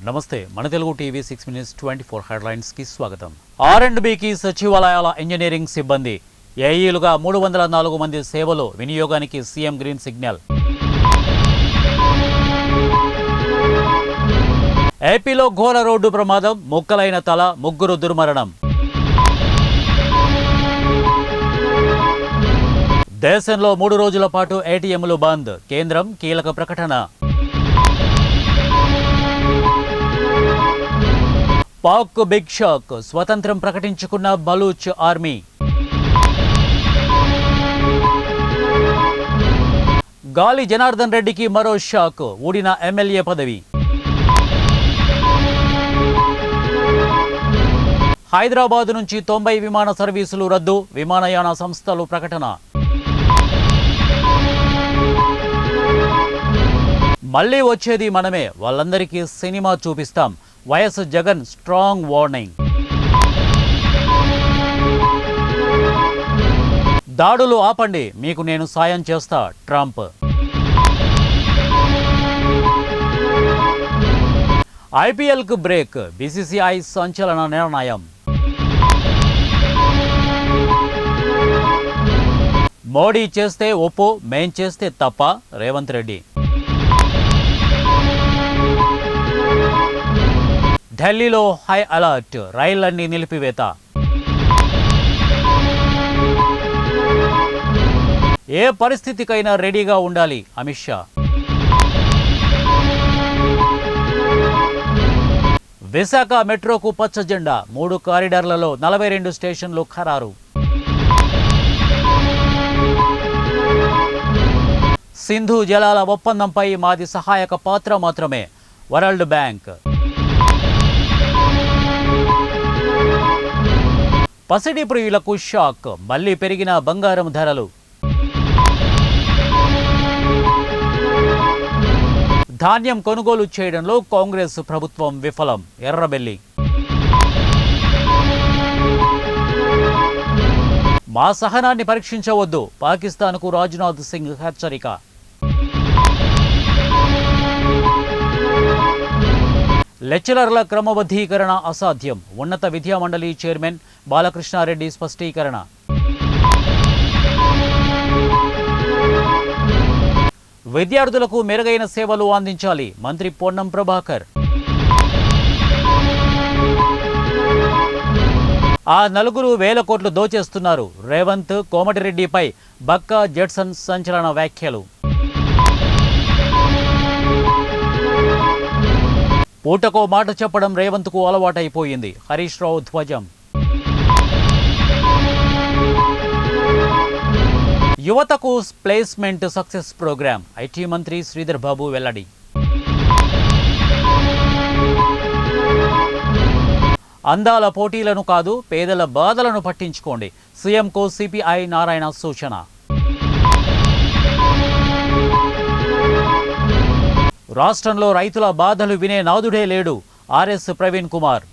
నమస్తే మన Telugu TV 6 minutes 24 headlines కి స్వాగతం. R&Bకి సచివాలయాల ఇంజనీరింగ్ సిబ్బంది ఏఈలుగా 304 మంది సేవలు వినియోగానికి సీఎం గ్రీన్ సిగ్నల్. ఏపీలో ఘోర రోడ్డు ప్రమాదం, ముక్కలైన తల, ముగ్గురు దుర్మరణం. దేశంలో 3 రోజుల పాటు ఏటీఎంలు బంద్, కేంద్రం కీలక ప్రకటన. పాక్ బిగ్ షాక్, స్వతంత్రం ప్రకటించుకున్న బలూచ్ ఆర్మీ. గాలి జనార్దన్ రెడ్డికి మరో షాక్, ఊడిన ఎమ్మెల్యే పదవి. హైదరాబాద్ నుంచి 90 విమాన సర్వీసులు రద్దు, విమానయాన సంస్థలు ప్రకటన. మళ్లీ వచ్చేది మనమే, వాళ్ళందరికీ సినిమా చూపిస్తాం, వైఎస్ జగన్ స్ట్రాంగ్ వార్నింగ్. దాడులు ఆపండి, మీకు నేను సాయం చేస్తా ట్రంప్. ఐపీఎల్కు బ్రేక్, బీసీసీఐ సంచలన నిర్ణయం. మోడీ చేస్తే ఒప్పు, మేం చేస్తే తప్ప, రేవంత్ రెడ్డి. ఢిల్లీలో హై అలర్ట్, రైళ్లన్నీ నిలిపివేత. ఏ పరిస్థితికైనా రెడీగా ఉండాలి అమిత్ షా. విశాఖ మెట్రోకు పచ్చ జెండా, 3 కారిడార్లలో 42 స్టేషన్లు ఖరారు. సింధు జలాల ఒప్పందంపై మాది సహాయక పాత్ర మాత్రమే, వరల్డ్ బ్యాంక్. పసిడి ప్రియులకు షాక్, మళ్లీ పెరిగిన బంగారం ధరలు. ధాన్యం కొనుగోలు చేయడంలో కాంగ్రెస్ ప్రభుత్వం విఫలం, ఎర్రబెల్లి. మా సహనాన్ని పరీక్షించవద్దు, పాకిస్తాన్కు రాజ్నాథ్ సింగ్ హెచ్చరిక. లెక్చరర్ల క్రమబద్ధీకరణ అసాధ్యం, ఉన్నత విద్యా మండలి చైర్మన్ బాలకృష్ణారెడ్డి స్పష్టీకరణ. విద్యార్థులకు మెరుగైన సేవలు అందించాలి, మంత్రి పొన్నం ప్రభాకర్. ఆ నలుగురు 1000 కోట్లు దోచేస్తున్నారు, రేవంత్ కోమటిరెడ్డిపై బక్కా జడ్సన్ సంచలన వ్యాఖ్యలు. పూటకో మాట చెప్పడం రేవంత్కు అలవాటైపోయింది, హరీష్ రావు ధ్వజం. యువతకు ప్లేస్మెంట్ సక్సెస్ ప్రోగ్రాం, ఐటీ మంత్రి శ్రీధర్ బాబు వెల్లడి. అందాల పోటీలను కాదు, పేదల బాధలను పట్టించుకోండి, సీఎంకు సిపిఐ నారాయణ సూచన. రాష్ట్రంలో రైతుల బాధలు వినే నాదుడే లేడు, ఆర్ఎస్ ప్రవీణ్ కుమార్.